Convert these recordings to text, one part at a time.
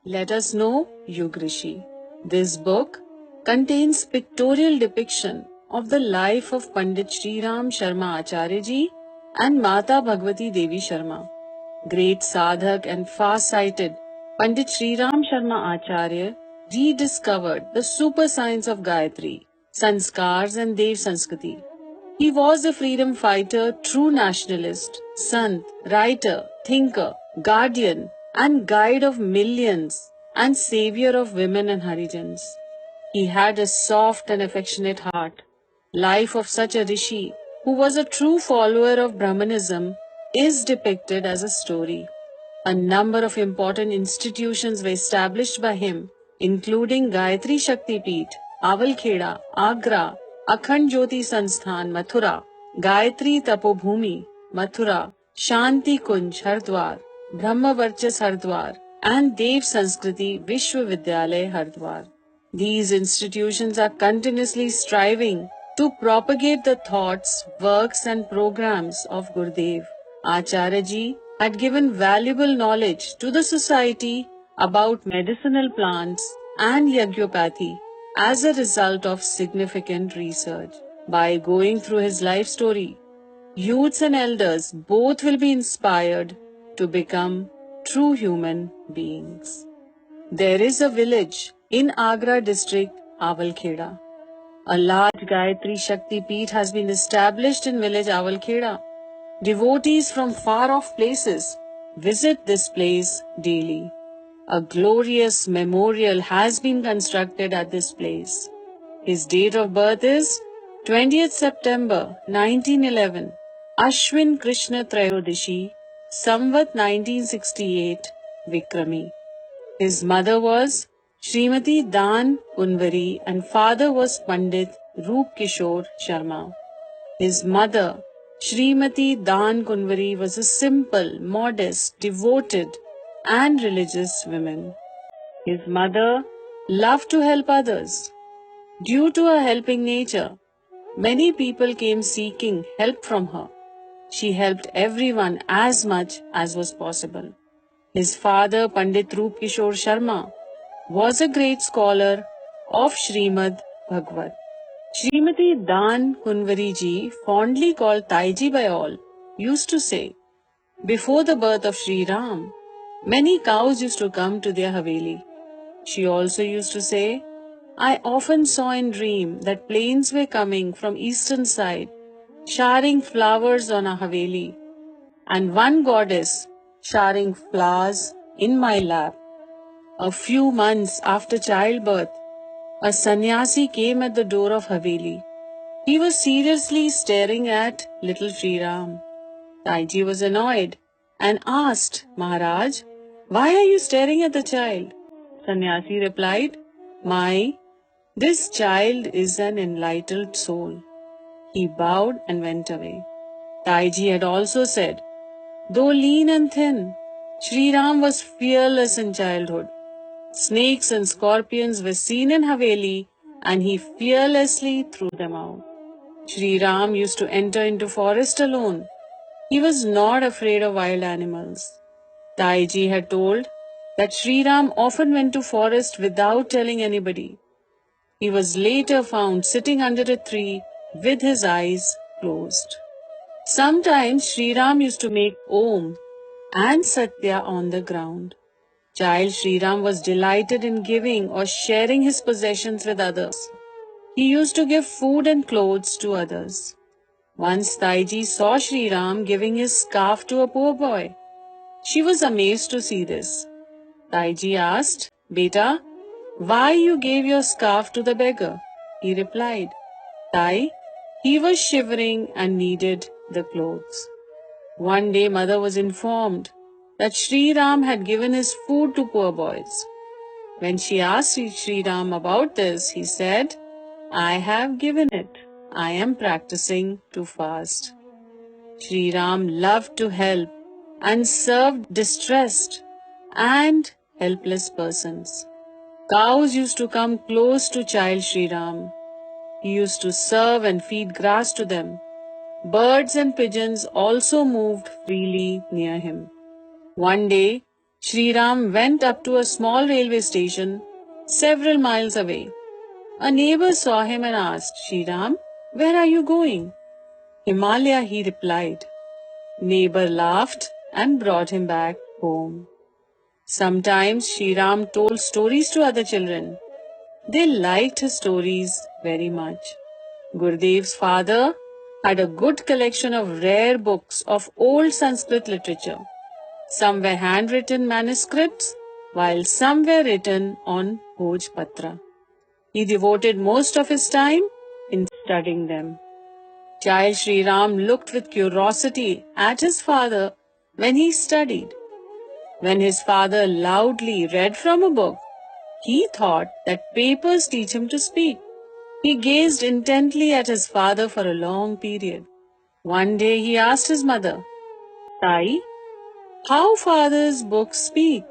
Let us know Yug Rishi. This book contains pictorial depiction of the life of Pandit Shri Ram Sharma Acharya ji and Mata Bhagwati Devi Sharma. Great sadhak and far-sighted Pandit Shri Ram Sharma Acharya rediscovered the super science of Gayatri, Sanskars and Dev Sanskriti. He was a freedom fighter, true nationalist, sant, writer, thinker, guardian, and guide of millions, and savior of women and Harijans. He had a soft and affectionate heart. Life of such a rishi, who was a true follower of Brahmanism, is depicted as a story. A number of important institutions were established by him, including Gayatri Shakti Peeth, Awalkheda, Agra, Akhand Jyoti Sansthan, Mathura, Gayatri Tapobhumi, Mathura, Shanti Kunj, Hardwar, Brahma Varchas Hardwar, and Dev Sanskriti Vishwavidyalay, Hardwar. These institutions are continuously striving to propagate the thoughts, works, and programs of Gurudev. Acharya ji had given valuable knowledge to the society about medicinal plants and Yajnopathy as a result of significant research. By going through his life story, youths and elders both will be inspired to become true human beings. There is a village in Agra district, Awalkheda. A large Gayatri Shakti Peeth has been established in village Awalkheda. Devotees from far off places visit this place daily. A glorious memorial has been constructed at this place. His date of birth is 20th September 1911, Ashwin Krishna Trayodshi, Samvat 1968, Vikrami. His mother was Srimati Dan Kunwari and father was Pandit Roop Kishore Sharma. His mother, Srimati Dan Kunwari, was a simple, modest, devoted, and religious woman. His mother loved to help others. Due to her helping nature, many people came seeking help from her. She helped everyone as much as was possible. His father, Pandit Roop Kishore Sharma, was a great scholar of Srimad Bhagavad. Srimati Dan Kunwari ji, fondly called Taiji by all, used to say, before the birth of Sri Ram, many cows used to come to their Haveli. She also used to say, I often saw in dream that planes were coming from eastern side, showering flowers on a Haveli, and one goddess showering flowers in my lap. A few months after childbirth, a sannyasi came at the door of Haveli. He was seriously staring at little Sri Ram. Taiji was annoyed and asked, Maharaj, why are you staring at the child? Sannyasi replied, this child is an enlightened soul. He bowed and went away. Taiji had also said, though lean and thin, Sri Ram was fearless in childhood. Snakes and scorpions were seen in Haveli and he fearlessly threw them out. Sri Ram used to enter into forest alone. He was not afraid of wild animals. Taiji had told that Sri Ram often went to forest without telling anybody. He was later found sitting under a tree with his eyes closed. Sometimes Sri Ram used to make Om and Satya on the ground. Child Sri Ram was delighted in giving or sharing his possessions with others. He used to give food and clothes to others. Once Taiji saw Sri Ram giving his scarf to a poor boy. She was amazed to see this. Taiji asked, Beta, why you gave your scarf to the beggar? He replied, Tai, he was shivering and needed the clothes. One day mother was informed that Sri Ram had given his food to poor boys. When she asked Sri Ram about this, he said, I have given it. I am practicing to fast. Sri Ram loved to help and served distressed and helpless persons. Cows used to come close to child Sri Ram. He used to serve and feed grass to them. Birds and pigeons also moved freely near him. One day, Sri Ram went up to a small railway station several miles away. A neighbor saw him and asked, Sri Ram, where are you going? Himalaya, he replied. Neighbor laughed and brought him back home. Sometimes Sri Ram told stories to other children. They liked his stories very much. Gurudev's father had a good collection of rare books of old Sanskrit literature. Some were handwritten manuscripts, while some were written on Bhojpatra. He devoted most of his time in studying them. Child Sri Ram looked with curiosity at his father when he studied. When his father loudly read from a book, he thought that papers teach him to speak. He gazed intently at his father for a long period. One day he asked his mother, Tai, how father's books speak?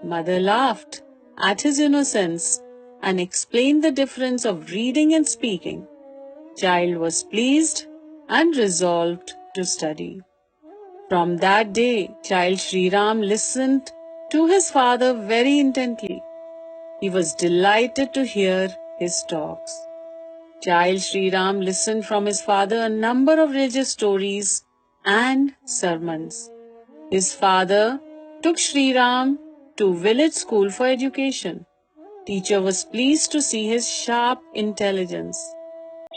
Mother laughed at his innocence and explained the difference of reading and speaking. Child was pleased and resolved to study. From that day, child Sri Ram listened to his father very intently. He was delighted to hear his talks. Child Sri Ram listened from his father a number of religious stories and sermons. His father took Sri Ram to village school for education. Teacher was pleased to see his sharp intelligence.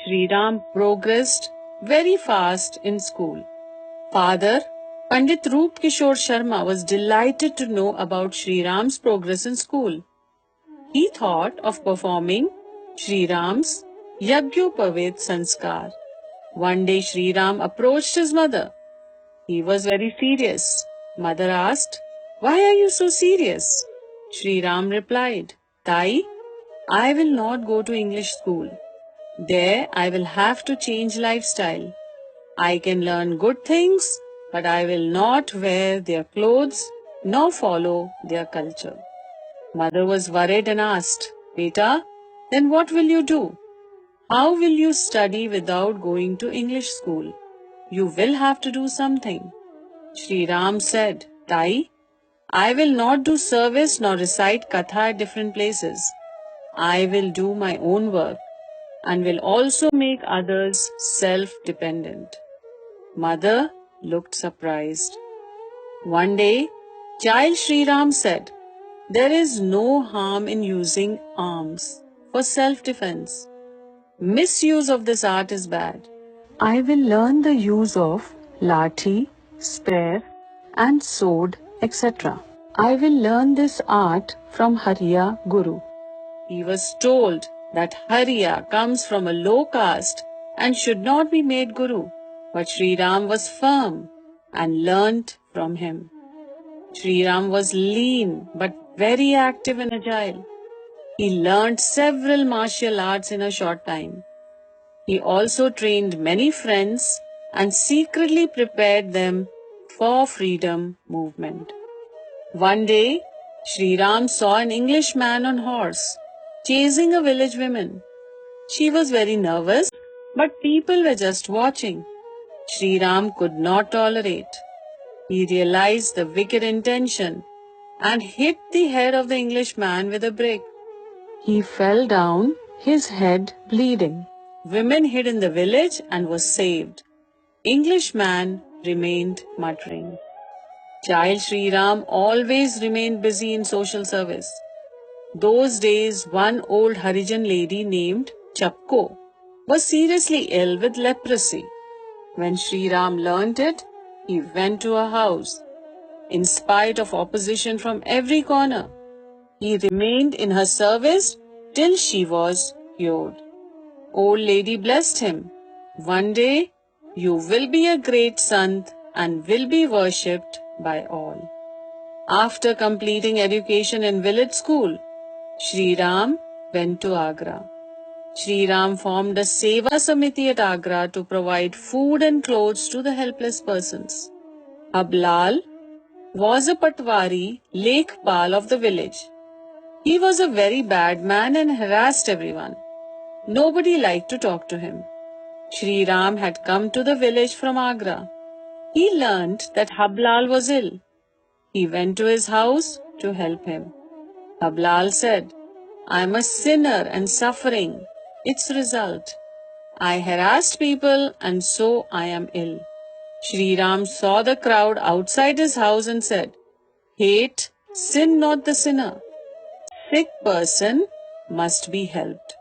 Sri Ram progressed very fast in school. Father Pandit Roop Kishore Sharma was delighted to know about Sri Ram's progress in school. He thought of performing Sri Ram's Yagyopavit Sanskar. One day Sri Ram approached his mother. He was very serious. Mother asked, why are you so serious? Sri Ram replied, Tai, I will not go to English school. There I will have to change lifestyle. I can learn good things, but I will not wear their clothes nor follow their culture. Mother was worried and asked, Beta, then what will you do? How will you study without going to English school? You will have to do something. Sri Ram said, Tai, I will not do service nor recite katha at different places. I will do my own work and will also make others self-dependent. Mother looked surprised. One day, child Sri Ram said, there is no harm in using arms for self-defense. Misuse of this art is bad. I will learn the use of lathi, spear, and sword, etc. I will learn this art from Hariya Guru. He was told that Hariya comes from a low caste and should not be made Guru, but Sri Ram was firm and learnt from him. Sri Ram was lean but very active and agile. He learnt several martial arts in a short time. He also trained many friends and secretly prepared them for freedom movement. One day, Sri Ram saw an English man on horse chasing a village woman. She was very nervous, but people were just watching. Sri Ram could not tolerate. He realized the wicked intention and hit the head of the Englishman with a brick. He fell down, his head bleeding. Women hid in the village and was saved. Englishman remained muttering. Child Sri Ram always remained busy in social service. Those days, one old Harijan lady named Chapko was seriously ill with leprosy. When Sri Ram learnt it, he went to her house. In spite of opposition from every corner, he remained in her service till she was cured. Old lady blessed him. One day, you will be a great sant and will be worshipped by all. After completing education in village school, Sri Ram went to Agra. Sri Ram formed a Seva Samiti at Agra to provide food and clothes to the helpless persons. Ablal was a Patwari Lekpal of the village. He was a very bad man and harassed everyone. Nobody liked to talk to him. Shri Ram had come to the village from Agra. He learnt that Hablal was ill. He went to his house to help him. Hablal said, "I am a sinner and suffering. Its result. I harassed people and so I am ill." Shri Ram saw the crowd outside his house and said, "Hate, sin not the sinner. Sick person must be helped."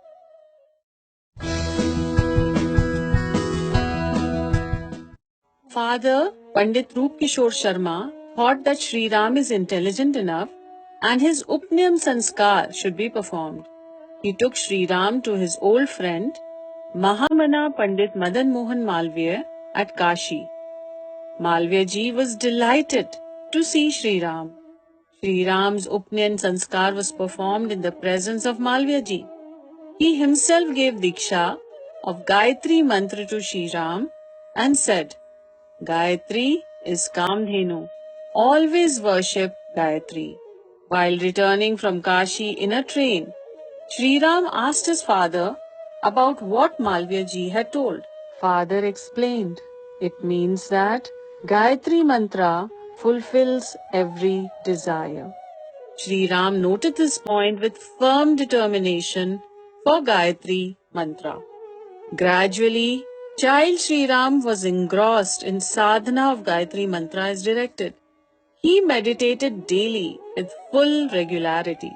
Father Pandit Roop Kishore Sharma thought that Shri Ram is intelligent enough and his Upnayam Sanskar should be performed. He took Shri Ram to his old friend Mahamana Pandit Madan Mohan Malviya at Kashi. Malviya ji was delighted to see Shri Ram. Shri Ram's Upnayan Sanskar was performed in the presence of Malviya ji. He himself gave Diksha of Gayatri Mantra to Shri Ram and said, "Gayatri is Kamdhenu. Always worship Gayatri." While returning from Kashi in a train, Shri Ram asked his father about what Malviya ji had told. Father explained, "It means that Gayatri Mantra fulfills every desire." Shri Ram noted this point with firm determination for Gayatri Mantra. Gradually, child Sri Ram was engrossed in sadhana of Gayatri Mantra as directed. He meditated daily with full regularity.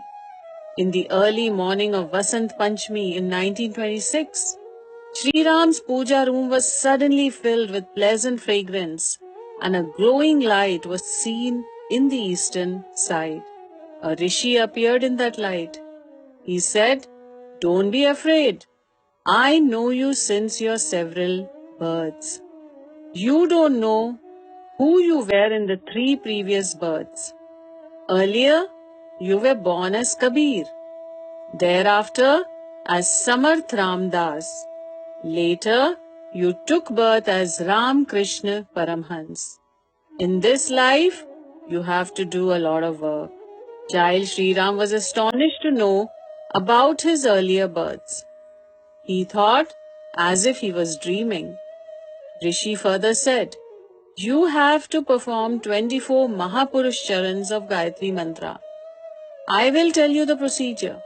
In the early morning of Vasant Panchami in 1926, Sri Ram's puja room was suddenly filled with pleasant fragrance and a glowing light was seen in the eastern side. A rishi appeared in that light. He said, "Don't be afraid. I know you since your several births. You don't know who you were in the 3 previous births. Earlier, you were born as Kabir. Thereafter, as Samarth Ramdas. Later, you took birth as Ram Krishna Paramhans. In this life, you have to do a lot of work." Child Sri Ram was astonished to know about his earlier births. He thought as if he was dreaming. Rishi further said, "You have to perform 24 Mahapurush Charans of Gayatri Mantra. I will tell you the procedure."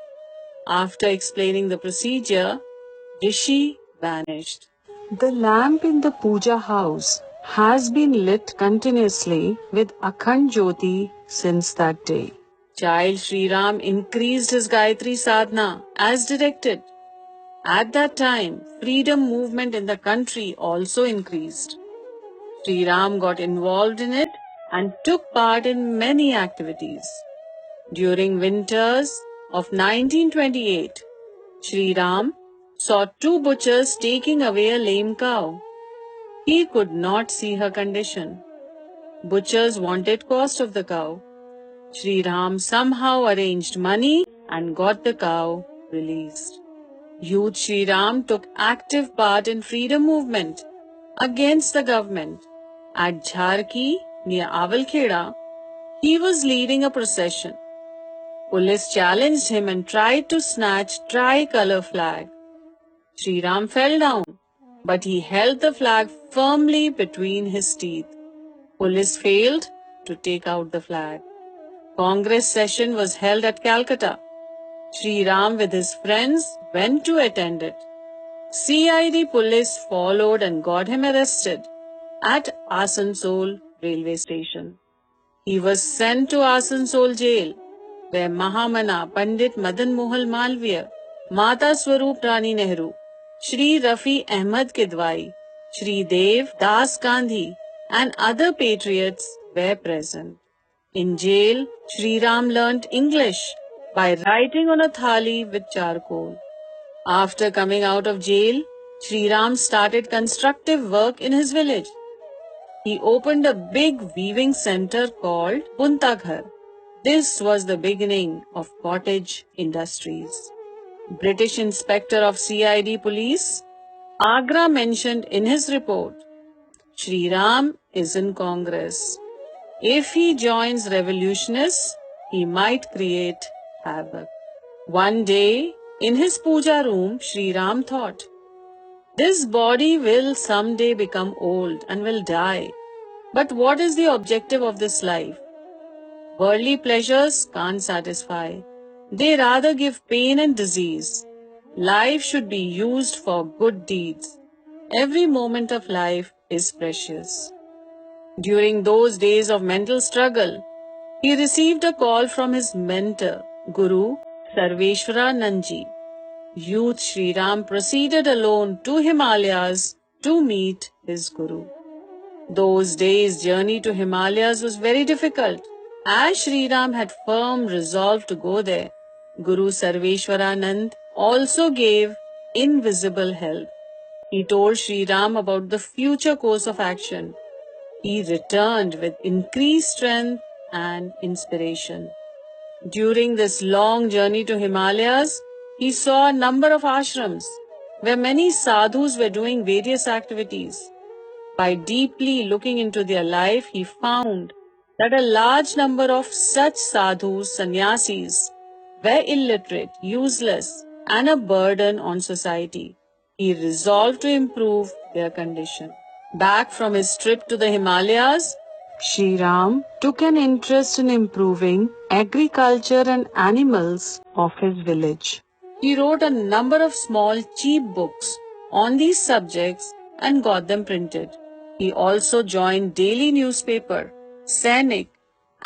After explaining the procedure, Rishi vanished. The lamp in the puja house has been lit continuously with Akhand Jyoti since that day. Child Sri Ram increased his Gayatri sadhana as directed. At that time, freedom movement in the country also increased. Sri Ram got involved in it and took part in many activities. During winters of 1928, Sri Ram saw 2 butchers taking away a lame cow. He could not see her condition. Butchers wanted cost of the cow. Sri Ram somehow arranged money and got the cow released. Youth Sri Ram took active part in freedom movement against the government. At Jharki, near Avalkheda, he was leading a procession. Police challenged him and tried to snatch tricolor flag. Sri Ram fell down, but he held the flag firmly between his teeth. Police failed to take out the flag. Congress session was held at Calcutta. Sri Ram with his friends went to attend it. CID police followed and got him arrested at Asansol railway station. He was sent to Asansol jail, where Mahamana Pandit Madan Mohan Malviya, Mata Swarup Rani Nehru, Shri Rafi Ahmad Kidwai, Shri Dev Das Gandhi and other patriots were present. In jail, Sri Ram learnt English by writing on a thali with charcoal. After coming out of jail, Sri Ram started constructive work in his village. He opened a big weaving center called Buntaghar. This was the beginning of cottage industries. British Inspector of CID Police, Agra mentioned in his report, Sri Ram is in Congress. If he joins revolutionists, he might create havoc. One day, in his puja room, Sri Ram thought, This body will someday become old and will die. But what is the objective of this life? Worldly pleasures can't satisfy. They rather give pain and disease. Life should be used for good deeds. Every moment of life is precious. During those days of mental struggle, he received a call from his mentor, Guru Sarveshwara Nanji. Youth Sri Ram proceeded alone to Himalayas to meet his Guru. Those days' journey to Himalayas was very difficult. As Sri Ram had firm resolve to go there, Guru Sarveshwaranand also gave invisible help. He told Sri Ram about the future course of action. He returned with increased strength and inspiration. During this long journey to Himalayas, he saw a number of ashrams where many sadhus were doing various activities. By deeply looking into their life, he found that a large number of such sadhus, sannyasis, were illiterate, useless, and a burden on society. He resolved to improve their condition. Back from his trip to the Himalayas, Sri Ram took an interest in improving agriculture and animals of his village. He wrote a number of small, cheap books on these subjects and got them printed. He also joined daily newspaper, Sainik,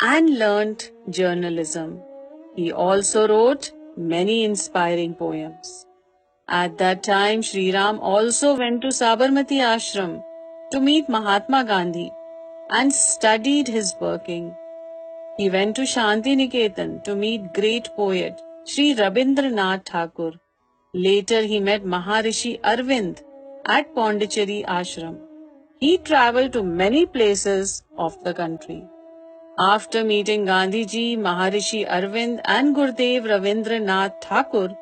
and learnt journalism. He also wrote many inspiring poems. At that time, Sri Ram also went to Sabarmati Ashram to meet Mahatma Gandhi and studied his working. He went to Shanti Niketan to meet great poet Sri Rabindranath Tagore. Later, he met Maharishi Arvind at Pondicherry Ashram. He traveled to many places of the country. After meeting Gandhiji, Maharishi Arvind and Gurudev Rabindranath Tagore,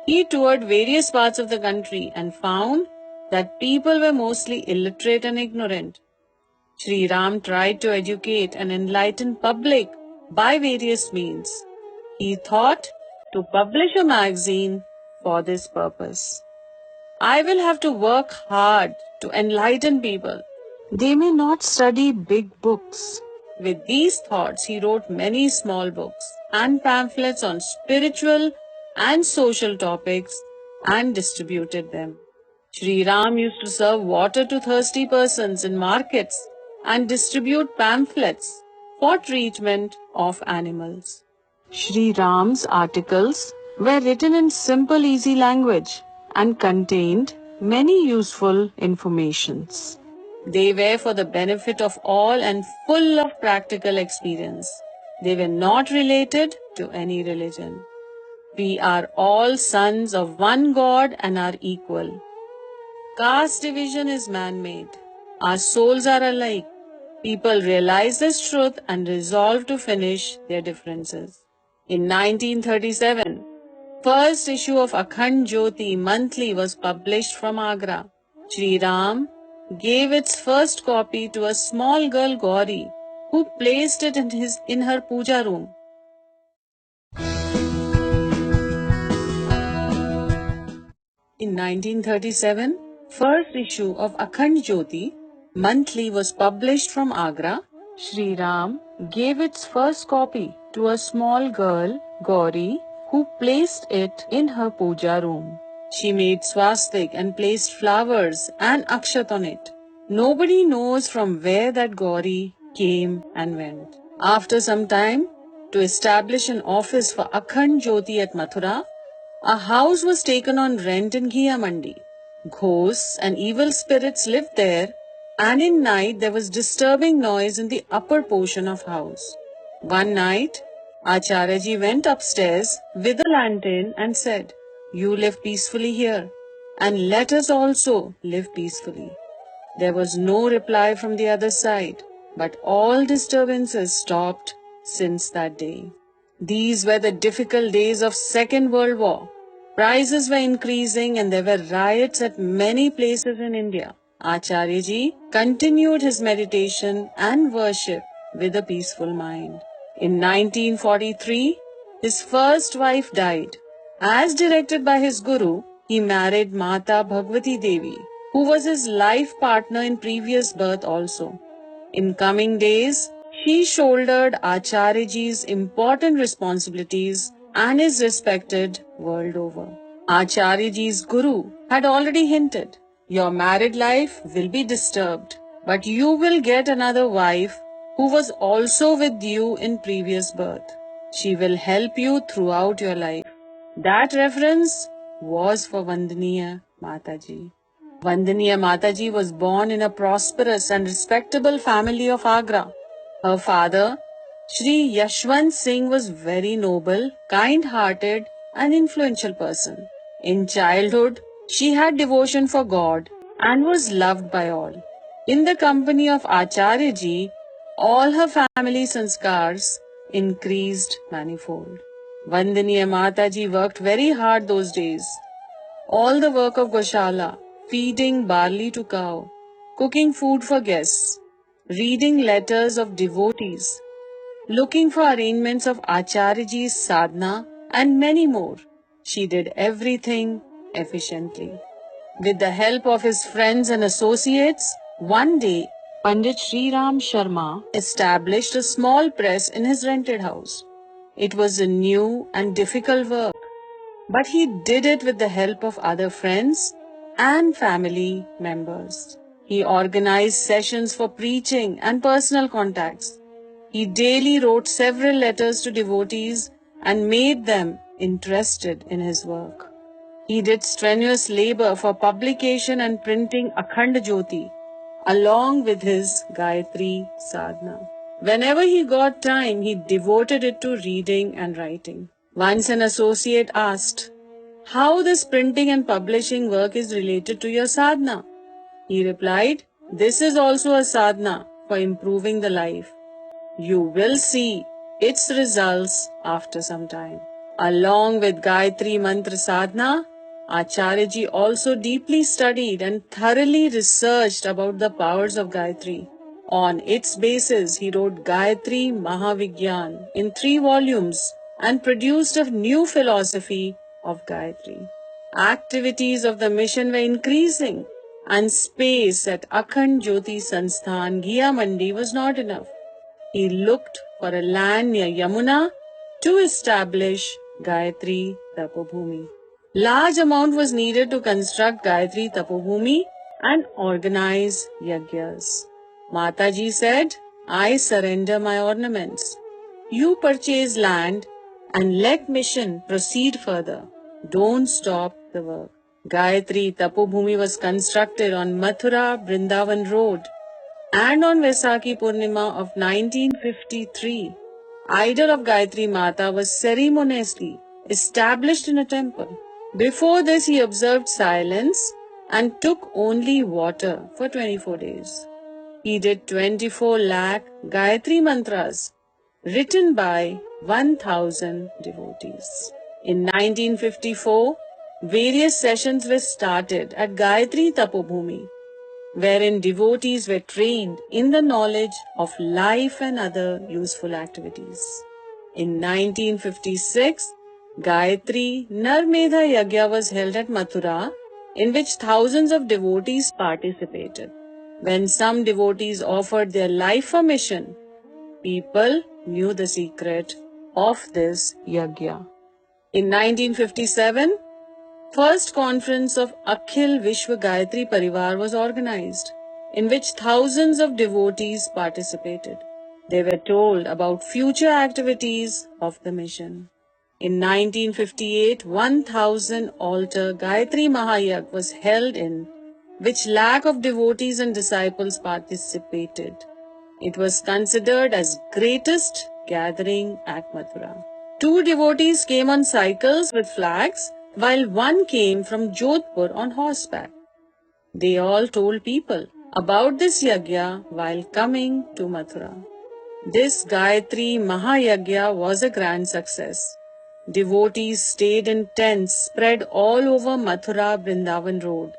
he toured various parts of the country and found that people were mostly illiterate and ignorant. Sri Ram tried to educate and enlighten public by various means. He thought to publish a magazine for this purpose. I will have to work hard to enlighten people. They may not study big books. With these thoughts, he wrote many small books and pamphlets on spiritual and social topics and distributed them. Sri Ram used to serve water to thirsty persons in markets and distribute pamphlets for treatment of animals. Sri Ram's articles were written in simple, easy language and contained many useful informations. They were for the benefit of all and full of practical experience. They were not related to any religion. We are all sons of one God and are equal. Caste division is man-made. Our souls are alike. People realize this truth and resolve to finish their differences. In 1937, first issue of Akhand Jyoti monthly was published from Agra. Sri Ram gave its first copy to a small girl Gauri, who placed it in her puja room. In 1937, first issue of Akhand Jyoti monthly was published from Agra. Sri Ram gave its first copy to a small girl, Gauri, who placed it in her puja room. She made swastik and placed flowers and akshat on it. Nobody knows from where that Gauri came and went. After some time, to establish an office for Akhand Jyoti at Mathura, a house was taken on rent in Ghiya Mandi. Ghosts and evil spirits lived there, and in night there was disturbing noise in the upper portion of house. One night, Acharyaji went upstairs with a lantern and said, "You live peacefully here, and let us also live peacefully." There was no reply from the other side, but all disturbances stopped since that day. These were the difficult days of Second World War. Prices were increasing and there were riots at many places in India. Acharyaji continued his meditation and worship with a peaceful mind. In 1943, his first wife died. As directed by his guru, he married Mata Bhagwati Devi. who was his life partner in previous birth also. In coming days, she shouldered Acharyaji's important responsibilities and is respected world over. Acharyaji's guru had already hinted, your married life will be disturbed, but you will get another wife who was also with you in previous birth. She will help you throughout your life. That reference was for Vandaniya Mataji. Vandaniya Mataji was born in a prosperous and respectable family of Agra. Her father, Shri Yashwant Singh, was very noble, kind-hearted and influential person. In childhood, she had devotion for God and was loved by all. In the company of Acharyaji, all her family sanskars increased manifold. Vandaniya Mataji worked very hard those days. All the work of Goshala, feeding barley to cow, cooking food for guests, reading letters of devotees, looking for arrangements of Acharyaji's sadhana, and many more. She did everything efficiently. With the help of his friends and associates, one day Pandit Sri Ram Sharma established a small press in his rented house. It was a new and difficult work, but he did it with the help of other friends and family members. He organized sessions for preaching and personal contacts. He daily wrote several letters to devotees and made them interested in his work. He did strenuous labor for publication and printing Akhand Jyoti along with his Gayatri sadhana. Whenever he got time, he devoted it to reading and writing. Once an associate asked, how this printing and publishing work is related to your sadhana? He replied, this is also a sadhana for improving the life. You will see its results after some time. Along with Gayatri Mantra Sadhana, Acharyaji also deeply studied and thoroughly researched about the powers of Gayatri. On its basis, he wrote Gayatri Mahavigyan in 3 volumes and produced a new philosophy of Gayatri. Activities of the mission were increasing and space at Akhand Jyoti Sansthan, Ghiya Mandi was not enough. He looked for a land near Yamuna to establish Gayatri Tapobhumi. Large amount was needed to construct Gayatri Tapobhumi and organize yajnas. Mataji said, I surrender my ornaments. You purchase land and let mission proceed further. Don't stop the work. Gayatri Tapobhumi was constructed on Mathura Brindavan Road, and on Vaisakhi Purnima of 1953, idol of Gayatri Mata was ceremoniously established in a temple. Before this, he observed silence and took only water for 24 days. He did 24 lakh Gayatri mantras written by 1,000 devotees. In 1954, various sessions were started at Gayatri Tapobhumi, wherein devotees were trained in the knowledge of life and other useful activities. In 1956, Gayatri Narmedha Yagya was held at Mathura, in which thousands of devotees participated. When some devotees offered their life for mission, people knew the secret of this yagya. In 1957, First conference of Akhil Vishwa Gayatri Parivar was organized, in which thousands of devotees participated. They were told about future activities of the mission. In 1958, 1,000 altar Gayatri Mahayag was held in which lakh of devotees and disciples participated. It was considered as greatest gathering at Mathura. 2 devotees came on cycles with flags, while one came from Jodhpur on horseback. They all told people about this yagya while coming to Mathura. This Gayatri Mahayagya was a grand success. Devotees stayed in tents spread all over Mathura Brindavan Road.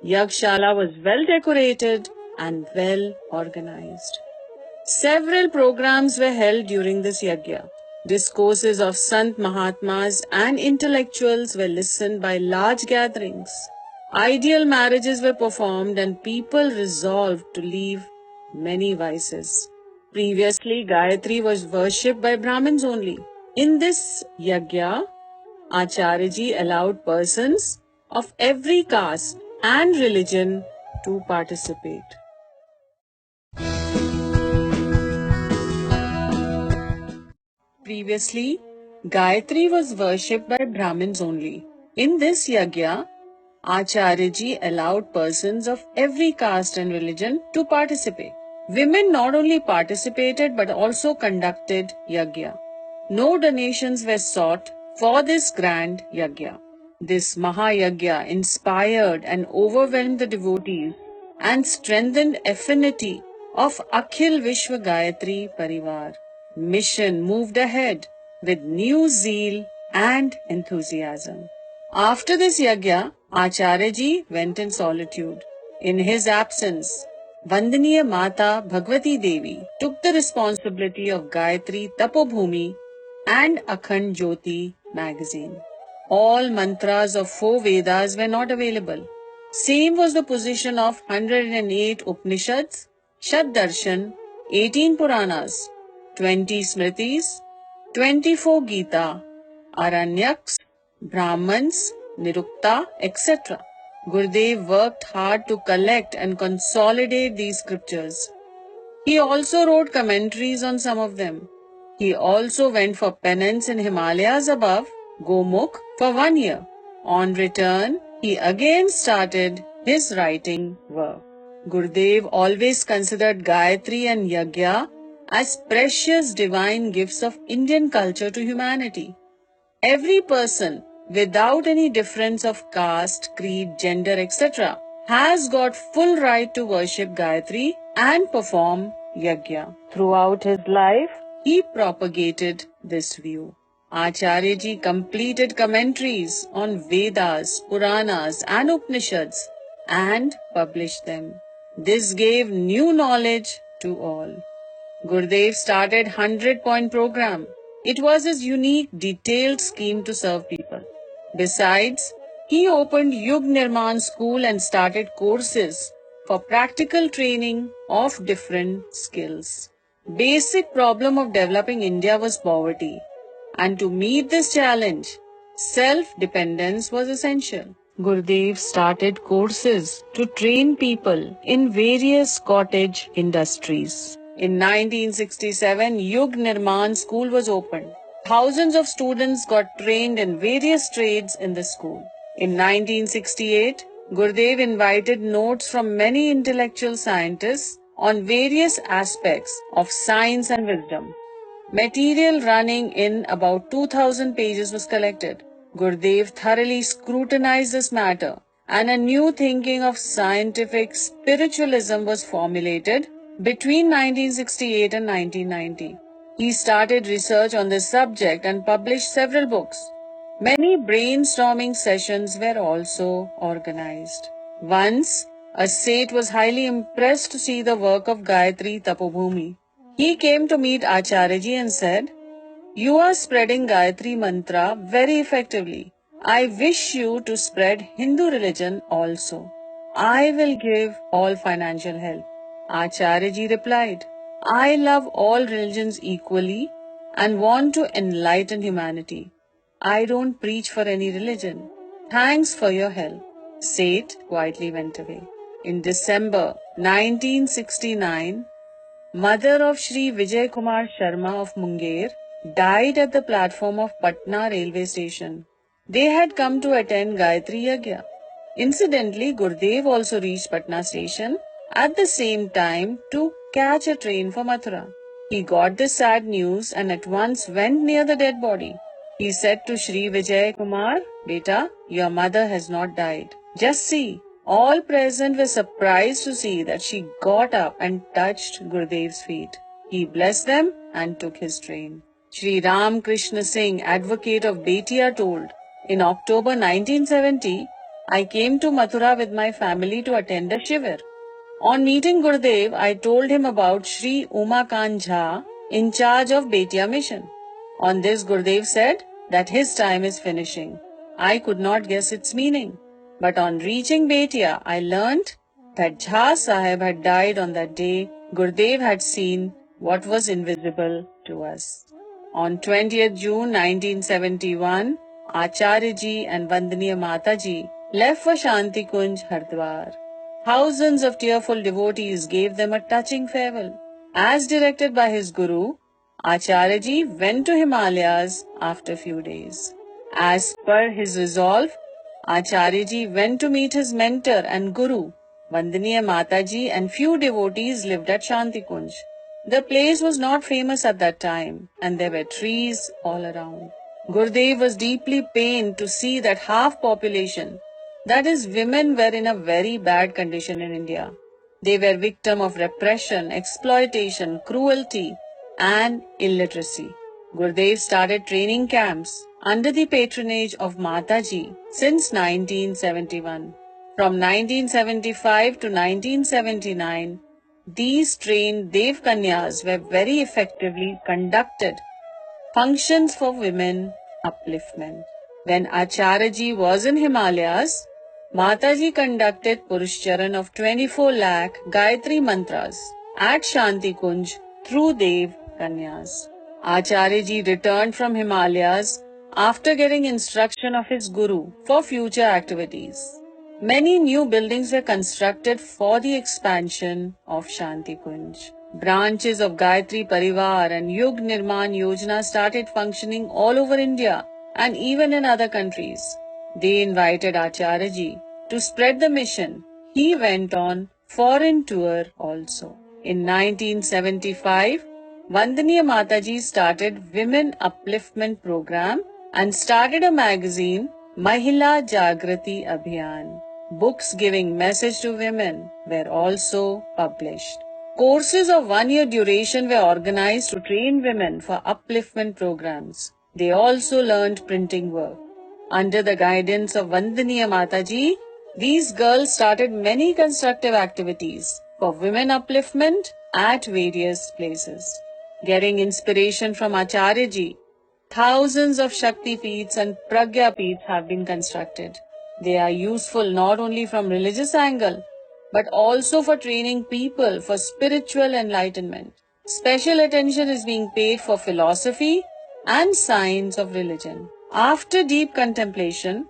Yagshala was well decorated and well organized. Several programs were held during this yagya. Discourses of Sant Mahatmas and intellectuals were listened by large gatherings. Ideal marriages were performed and people resolved to leave many vices. Previously, Gayatri was worshipped by Brahmins only. In this yagya, Acharyaji allowed persons of every caste and religion to participate. Previously, Gayatri was worshipped by Brahmins only. In this yagya, Acharyaji allowed persons of every caste and religion to participate. Women not only participated but also conducted yagya. No donations were sought for this grand yagya. This Mahayagya inspired and overwhelmed the devotees and strengthened affinity of Akhil Vishwa Gayatri Parivar. Mission moved ahead with new zeal and enthusiasm. After this yagya, Acharyaji went in solitude. In his absence, Vandaniya Mata Bhagwati Devi took the responsibility of Gayatri Tapobhumi and Akhand Jyoti magazine. All mantras of 4 Vedas were not available. Same was the position of 108 Upanishads, Shaddarshan, 18 Puranas, 20 Smritis, 24 Gita, Aranyaks, Brahmans, Nirukta, etc. Gurudev worked hard to collect and consolidate these scriptures. He also wrote commentaries on some of them. He also went for penance in Himalayas above Gomukh for 1 year. On return, he again started his writing work. Gurudev always considered Gayatri and Yagya as precious divine gifts of Indian culture to humanity. Every person, without any difference of caste, creed, gender, etc., has got full right to worship Gayatri and perform yagya. Throughout his life, he propagated this view. Acharyaji completed commentaries on Vedas, Puranas and Upanishads and published them. This gave new knowledge to all. Gurudev started 100-point program. It was his unique, detailed scheme to serve people. Besides, he opened Yug Nirman School and started courses for practical training of different skills. Basic problem of developing India was poverty. And to meet this challenge, self-dependence was essential. Gurudev started courses to train people in various cottage industries. In 1967, Yug Nirman School was opened. Thousands of students got trained in various trades in the school. In 1968, Gurudev invited notes from many intellectual scientists on various aspects of science and wisdom. Material running in about 2000 pages was collected. Gurudev thoroughly scrutinized this matter and a new thinking of scientific spiritualism was formulated between 1968 and 1990. He started research on this subject and published several books. Many brainstorming sessions were also organized. Once, a Seth was highly impressed to see the work of Gayatri Tapobhumi. He came to meet Acharyaji and said, "You are spreading Gayatri mantra very effectively. I wish you to spread Hindu religion also. I will give all financial help." Acharyaji replied, "I love all religions equally and want to enlighten humanity. I don't preach for any religion. Thanks for your help." Seth quietly went away. In December 1969, mother of Shri Vijay Kumar Sharma of Munger died at the platform of Patna railway station. They had come to attend Gayatri Yagya. Incidentally, Gurudev also reached Patna station at the same time to catch a train for Mathura. He got this sad news and at once went near the dead body. He said to Shri Vijay Kumar, "Beta, your mother has not died. Just see." All present were surprised to see that she got up and touched Gurudev's feet. He blessed them and took his train. Shri Ram Krishna Singh, advocate of Betia, told, "In October 1970, I came to Mathura with my family to attend a shivir. On meeting Gurudev, I told him about Shri Umakant Jha, in charge of Betia mission. On this, Gurudev said that his time is finishing. I could not guess its meaning. But on reaching Betia, I learnt that Jha Sahib had died on that day. Gurdev had seen what was invisible to us. On 20th June 1971, Acharya Ji and Vandaniya Mata Ji left for Shanti Kunj, Hardwar. Thousands of tearful devotees gave them a touching farewell. As directed by his guru, Acharya Ji went to Himalayas after few days. As per his resolve, Acharya Ji went to meet his mentor and guru, Vandaniya Mataji, and few devotees lived at Shanti Kunj. The place was not famous at that time, and there were trees all around. Gurudev was deeply pained to see that half population, that is, women, were in a very bad condition in India. They were victim of repression, exploitation, cruelty, and illiteracy. Gurudev started training camps under the patronage of Mataji since 1971. From 1975 to 1979, these trained Dev Kanyas were very effectively conducted functions for women upliftment. When Acharya Ji was in Himalayas, Mataji conducted Purushcharan of 24 lakh Gayatri mantras at Shanti Kunj through Dev Kanyas. Acharya Ji returned from Himalayas after getting instruction of his guru for future activities. Many new buildings were constructed for the expansion of Shanti Kunj. Branches of Gayatri Parivar and Yug Nirman Yojana started functioning all over India and even in other countries. They invited Acharya Ji to spread the mission. He went on foreign tour also. In 1975, Vandaniya Mataji started Women Upliftment Program and started a magazine, Mahila Jagrati Abhiyan. Books giving message to women were also published. Courses of 1 year duration were organized to train women for upliftment programs. They also learned printing work. Under the guidance of Vandaniya Mataji, these girls started many constructive activities for women upliftment at various places. Getting inspiration from Acharya Ji, thousands of Shakti Peeths and Pragya Peeths have been constructed. They are useful not only from religious angle, but also for training people for spiritual enlightenment. Special attention is being paid for philosophy and science of religion. After deep contemplation,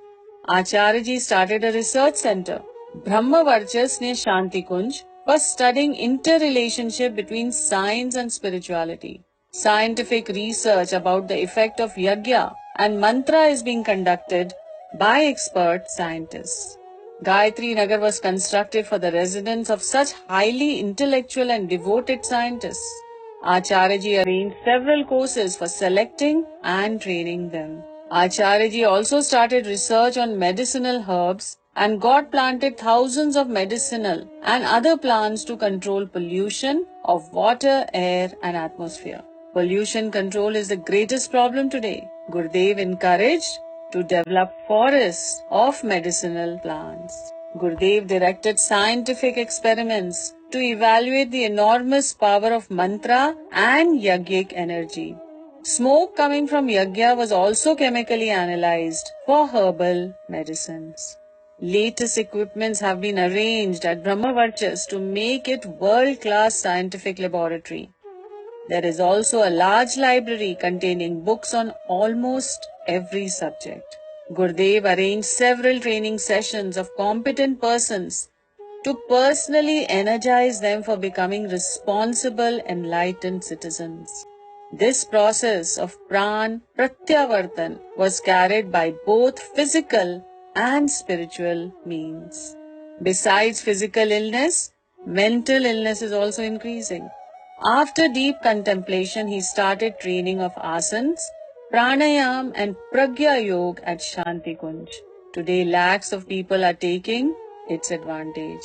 Acharya Ji started a research center, Brahma Varchas near Shanti Kunj, for studying interrelationship between science and spirituality. Scientific research about the effect of yajna and mantra is being conducted by expert scientists. Gayatri Nagar was constructed for the residence of such highly intellectual and devoted scientists. Acharya Ji arranged several courses for selecting and training them. Acharya Ji also started research on medicinal herbs and got planted thousands of medicinal and other plants to control pollution of water, air and atmosphere. Pollution control is the greatest problem today. Gurudev encouraged to develop forests of medicinal plants. Gurudev directed scientific experiments to evaluate the enormous power of mantra and yajnic energy. Smoke coming from yajna was also chemically analyzed for herbal medicines. Latest equipments have been arranged at Brahmavarchas to make it world-class scientific laboratory. There is also a large library containing books on almost every subject. Gurudev arranged several training sessions of competent persons to personally energize them for becoming responsible, enlightened citizens. This process of pran pratyavartan was carried by both physical and spiritual means. Besides physical illness, mental illness is also increasing. After deep contemplation, he started training of asanas, pranayam and pragya yoga at Shanti Kunj. Today, lakhs of people are taking its advantage.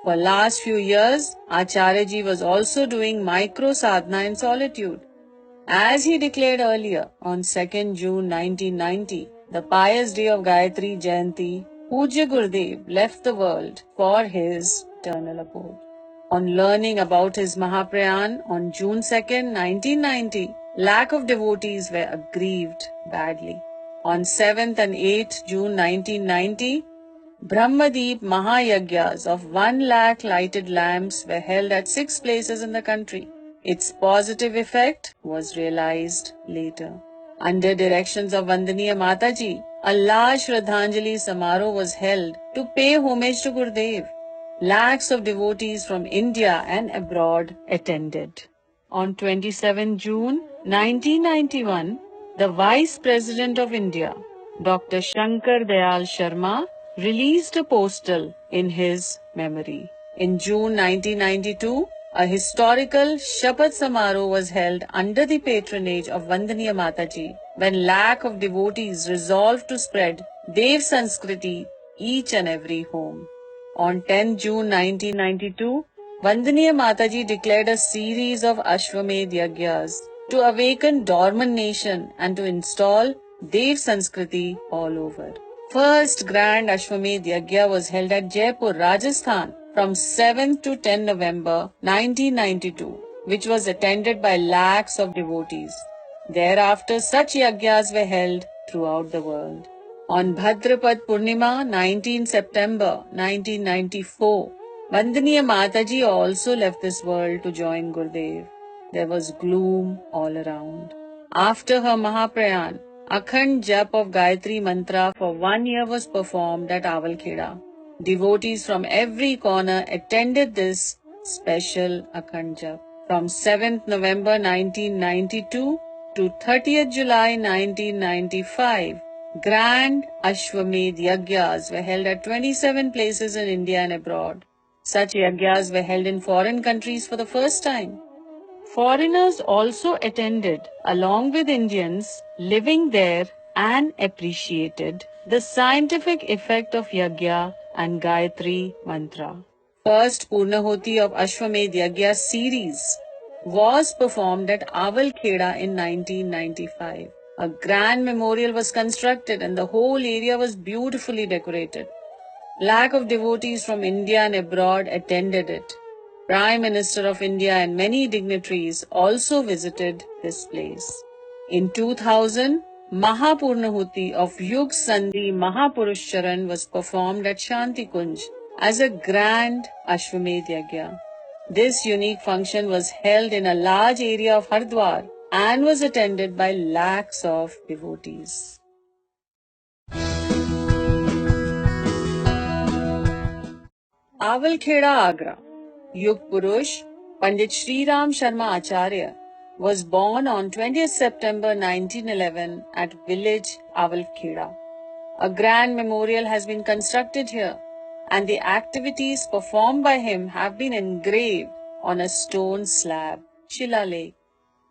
For last few years, Acharya Ji was also doing micro sadhana in solitude. As he declared earlier, on 2nd June 1990, the pious day of Gayatri Jayanti, Pujya Gurudev left the world for his eternal abode. On learning about his Mahaprayan on June 2nd, 1990, lakh of devotees were aggrieved badly. On 7th and 8th June 1990, Brahmadeep Mahayagya's of 1 lakh lighted lamps were held at 6 places in the country. Its positive effect was realized later. Under directions of Vandaniya Mataji, a large Shraddhanjali Samaroh was held to pay homage to Gurudev. Lakhs of devotees from India and abroad attended. On 27 June 1991, the Vice President of India, Dr. Shankar Dayal Sharma, released a postal in his memory. In June 1992, a historical Shapat Samaroh was held under the patronage of Vandaniya Mataji when lakh of devotees resolved to spread Dev Sanskriti each and every home. On 10 June 1992, Vandaniya Mataji declared a series of Ashwamedh Yagyas to awaken dormant nation and to install Dev Sanskriti all over. First Grand Ashwamedh Yagya was held at Jaipur, Rajasthan from 7th to 10 November 1992, which was attended by lakhs of devotees. Thereafter, such yagyas were held throughout the world. On Bhadrapad Purnima, 19 September 1994, Vandaniya Mataji also left this world to join Gurudev. There was gloom all around. After her Mahaprayan, Akhand Jap of Gayatri Mantra for 1 year was performed at Awalkheda. Devotees from every corner attended this special Akhand Jap. From 7th November 1992 to 30th July 1995, Grand Ashwamedh Yagyas were held at 27 places in India and abroad. Such yagyas were held in foreign countries for the first time. Foreigners also attended along with Indians living there and appreciated the scientific effect of Yagya and Gayatri Mantra. First Purnahoti of Ashwamedh Yagya series was performed at Awalkheda in 1995. A grand memorial was constructed and the whole area was beautifully decorated. Lakh of devotees from India and abroad attended it. Prime Minister of India and many dignitaries also visited this place. In 2000, Mahapurnahuti of Yug Sandhi Mahapurush Charan was performed at Shanti Kunj as a grand Ashwamedh Yagya. This unique function was held in a large area of Hardwar and was attended by lakhs of devotees. Awalkheda, Agra. Yug Purush, Pandit Sri Ram Sharma Acharya, was born on 20th September 1911 at village Awalkheda. A grand memorial has been constructed here, and the activities performed by him have been engraved on a stone slab, Shilalekh.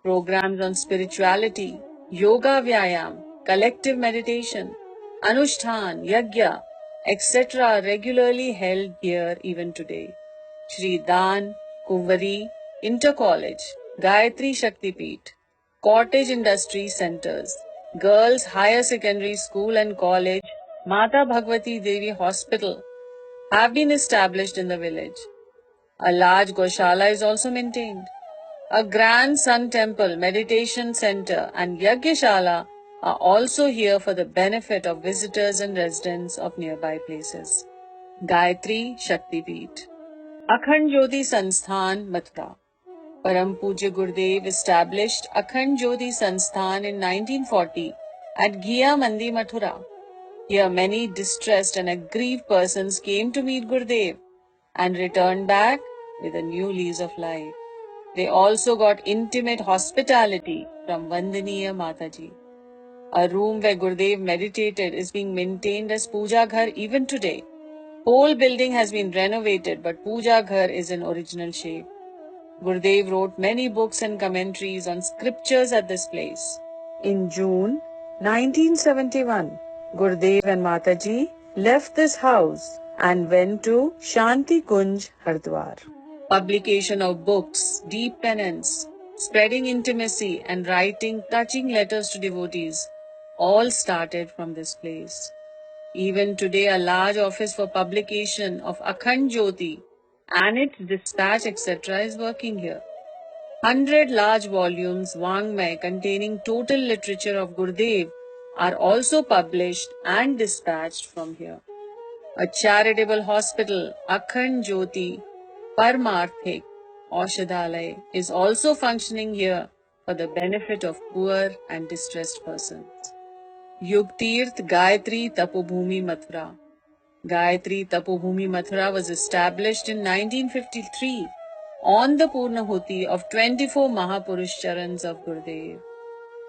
Programs on spirituality, yoga vyayam, collective meditation, anushtan, yagya, etc. are regularly held here even today. Shri Dan, Kuvari, Inter College, Gayatri Shakti Peeth, Cottage Industry Centers, Girls Higher Secondary School and College, Mata Bhagwati Devi Hospital have been established in the village. A large Goshala is also maintained. A grand sun temple, meditation center, and Yagyashala are also here for the benefit of visitors and residents of nearby places. Gayatri Shakti Peeth, Akhand Jyoti Sansthan, Mathura. Param Pujya Gurudev established Akhand Jyoti Sansthan in 1940 at Ghiya Mandi, Mathura. Here many distressed and aggrieved persons came to meet Gurudev and returned back with a new lease of life. They also got intimate hospitality from Vandaniya Mataji. A room where Gurudev meditated is being maintained as Puja Ghar even today. Whole building has been renovated, but Puja Ghar is in original shape. Gurudev wrote many books and commentaries on scriptures at this place. In June 1971, Gurudev and Mataji left this house and went to Shanti Kunj, Hardwar. Publication of books, deep penance, spreading intimacy, and writing touching letters to devotees all started from this place. Even today, a large office for publication of Akhand Jyoti and its dispatch, etc., is working here. 100 large volumes, Wangmay, containing total literature of Gurudev, are also published and dispatched from here. A charitable hospital, Akhand Jyoti Paramarthik Aushadhalaya, is also functioning here for the benefit of poor and distressed persons. Yugtirth Gayatri Tapobhumi Mathura. Gayatri Tapobhumi Mathura was established in 1953 on the Purnahuti of 24 Mahapurush Charans of Gurudev.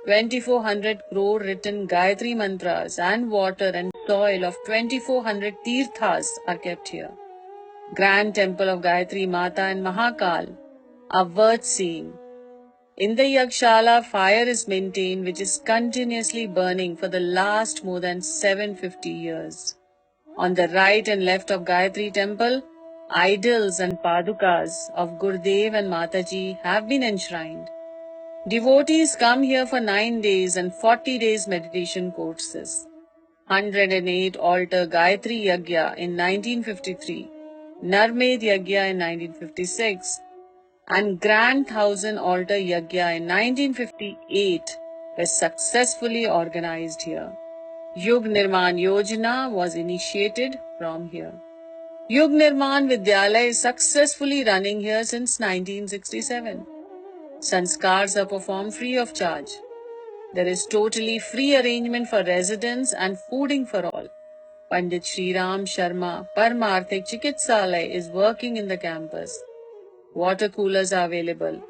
2400 crore written Gayatri mantras and water and soil of 2400 tirthas are kept here. Grand temple of Gayatri Mata and Mahakal are worth seeing. In the Yagshala, fire is maintained which is continuously burning for the last more than 750 years. On the right and left of Gayatri temple, idols and padukas of Gurudev and Mataji have been enshrined. Devotees come here for 9 days and 40 days meditation courses. 108 altar Gayatri Yagya in 1953, Narmed Yagya in 1956, and Grand 1000 altar Yagya in 1958 were successfully organized here. Yug Nirman Yojana was initiated from here. Yug Nirman Vidyalaya is successfully running here since 1967. Sanskars are performed free of charge. There is totally free arrangement for residence and fooding for all. Pandit Sri Ram Sharma Paramarthik Chikitsalaya is working in the campus. Water coolers are available.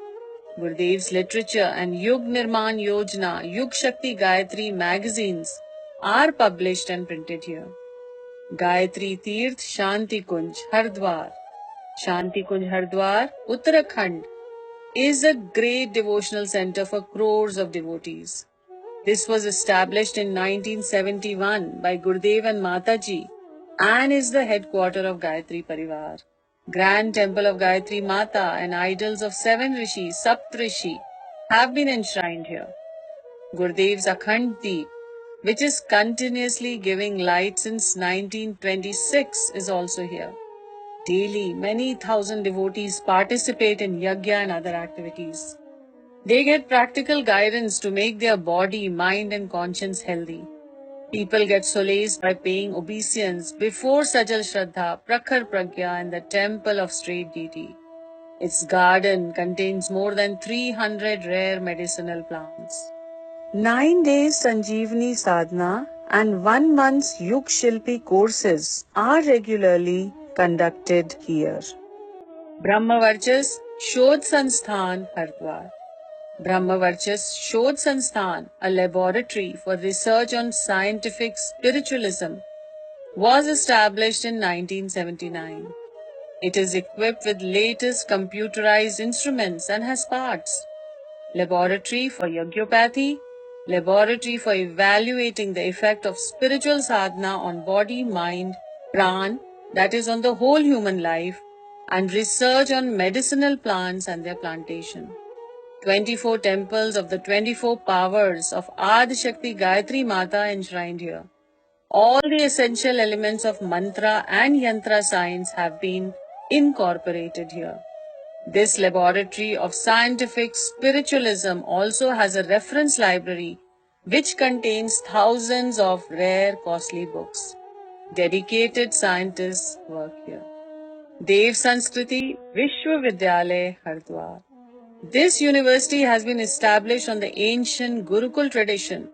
Gurudev's literature and Yug Nirman Yojana, Yug Shakti Gayatri magazines are published and printed here. Gayatri Tirth Shanti Kunj Hardwar. Shanti Kunj Hardwar, Uttarakhand, is a great devotional center for crores of devotees. This was established in 1971 by Gurudev and Mataji and is the headquarter of Gayatri Parivar. Grand temple of Gayatri Mata and idols of 7 rishis, Saptrishi, have been enshrined here. Gurudev's Akhand Deep, which is continuously giving light since 1926, is also here. Daily, many thousand devotees participate in yagya and other activities. They get practical guidance to make their body, mind and conscience healthy. People get solace by paying obeisance before Sajal Shraddha, Prakhar Pragya and the temple of straight deity. Its garden contains more than 300 rare medicinal plants. 9 days Sanjeevani Sadhana and 1 month's Yug Shilpi courses are regularly conducted here. Brahmavarchas Shodh Sansthan Hardwar. Brahmavarchas Shodh Sansthan, a laboratory for research on scientific spiritualism, was established in 1979. It is equipped with latest computerized instruments and has parts. Laboratory for Yajnopathy, laboratory for evaluating the effect of spiritual sadhana on body, mind, pran, that is on the whole human life, and research on medicinal plants and their plantation. 24 temples of the 24 powers of Adi Shakti Gayatri Mata enshrined here. All the essential elements of mantra and yantra science have been incorporated here. This laboratory of scientific spiritualism also has a reference library which contains thousands of rare costly books. Dedicated scientists work here. Dev Sanskriti Vishwavidyalaya Hardwar. This university has been established on the ancient Gurukul tradition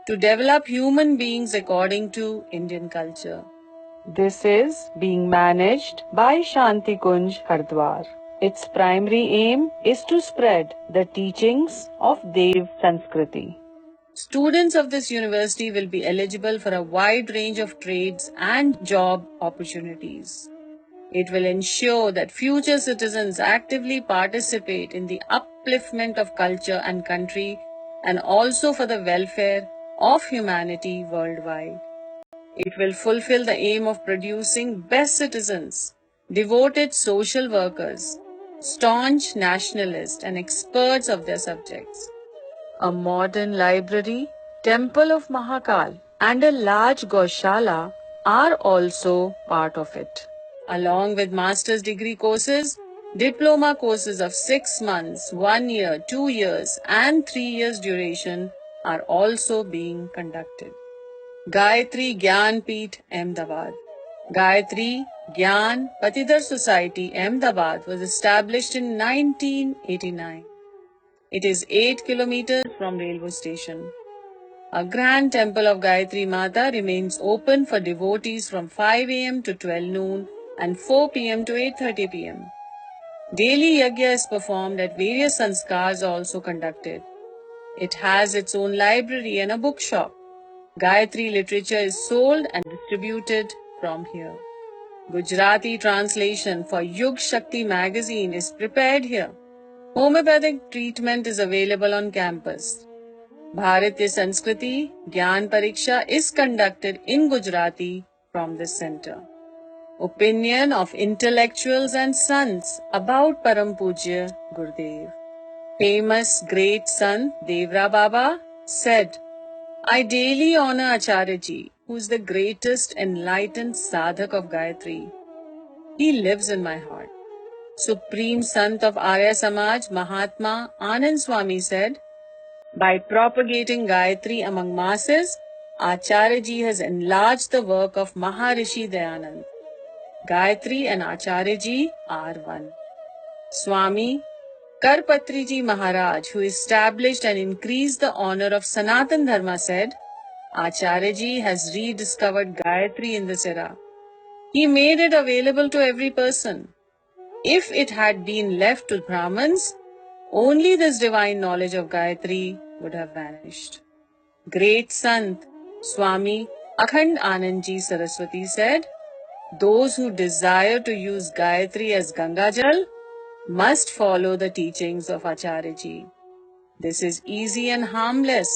to develop human beings according to Indian culture. This is being managed by Shanti Kunj Hardwar. Its primary aim is to spread the teachings of Dev Sanskriti. Students of this university will be eligible for a wide range of trades and job opportunities. It will ensure that future citizens actively participate in the upliftment of culture and country and also for the welfare of humanity worldwide. It will fulfill the aim of producing best citizens, devoted social workers, staunch nationalists and experts of their subjects. A modern library, temple of Mahakal and a large Gaushala are also part of it. Along with master's degree courses, diploma courses of 6 months, 1 year, 2 years and 3 years duration are also being conducted. Gayatri Gyan Peeth, Ahmedabad. Gayatri Gyan Patidar Society, Ahmedabad, was established in 1989. It is 8 kilometers from railway station. A grand temple of Gayatri Mata remains open for devotees from 5 a.m. to 12 noon and 4 p.m. to 8:30 p.m. Daily yajna is performed at various sanskars also conducted. It has its own library and a bookshop. Gayatri literature is sold and distributed from here. Gujarati translation for Yug Shakti magazine is prepared here. Homeopathic treatment is available on campus. Bharatiya Sanskriti Gyan Pariksha is conducted in Gujarati from this center. Opinion of intellectuals and sons about Param Pujya Gurudev. Famous great son Devra Baba said, I daily honor Acharya Ji, who is the greatest enlightened sadhak of Gayatri. He lives in my heart. Supreme Sant of Arya Samaj Mahatma Anand Swami said, by propagating Gayatri among masses, Acharya Ji has enlarged the work of Maharishi Dayanand. Gayatri and Acharya Ji are one. Swami Karpatri Ji Maharaj, who established and increased the honor of Sanatan Dharma, said, Acharya Ji has rediscovered Gayatri in this era. He made it available to every person. If it had been left to Brahmins, only this divine knowledge of Gayatri would have vanished. Great Sant Swami Akhand Anandji Saraswati said, those who desire to use Gayatri as Ganga Jal must follow the teachings of Acharya Ji. This is easy and harmless.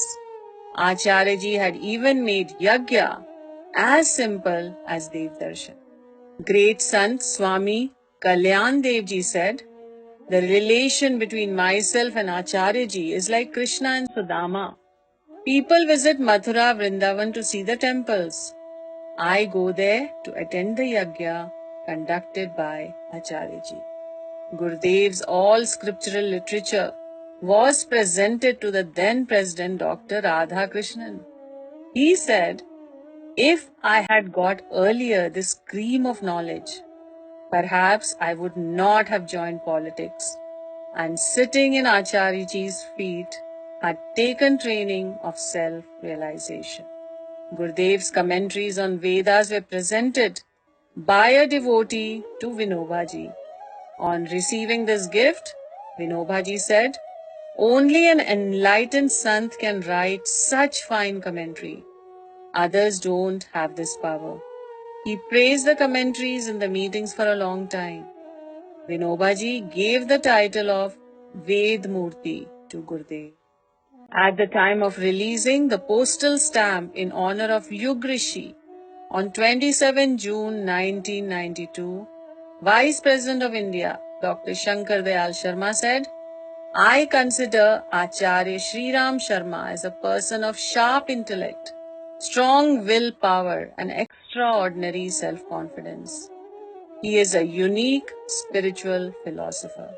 Acharya Ji had even made yajna as simple as Dev Darshan. Great Sant Swami Kalyan Dev Ji said, the relation between myself and Acharya Ji is like Krishna and Sudama. People visit Mathura, Vrindavan to see the temples. I go there to attend the yajna conducted by Acharya Ji. Gurudev's all scriptural literature was presented to the then President Dr. Radha Krishnan. He said, if I had got earlier this cream of knowledge, perhaps I would not have joined politics and sitting in Acharya Ji's feet had taken training of self-realization. Gurudev's commentaries on Vedas were presented by a devotee to Vinoba Ji. On receiving this gift, Vinoba Ji said, only an enlightened Sant can write such fine commentary. Others don't have this power. He praised the commentaries in the meetings for a long time. Vinoba Ji gave the title of Ved Murti to Gurudev. At the time of releasing the postal stamp in honor of Yug Rishi on 27 June 1992, Vice President of India, Dr. Shankar Dayal Sharma said, I consider Acharya Sriram Sharma as a person of sharp intellect, strong willpower and extraordinary self-confidence. He is a unique spiritual philosopher.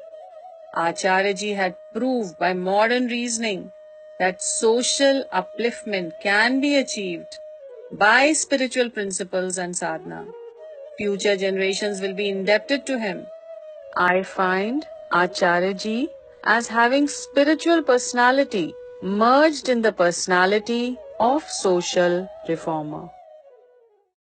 Acharya Ji had proved by modern reasoning that social upliftment can be achieved by spiritual principles and sadhana. Future generations will be indebted to him. I find Acharya Ji as having spiritual personality merged in the personality of social reformer.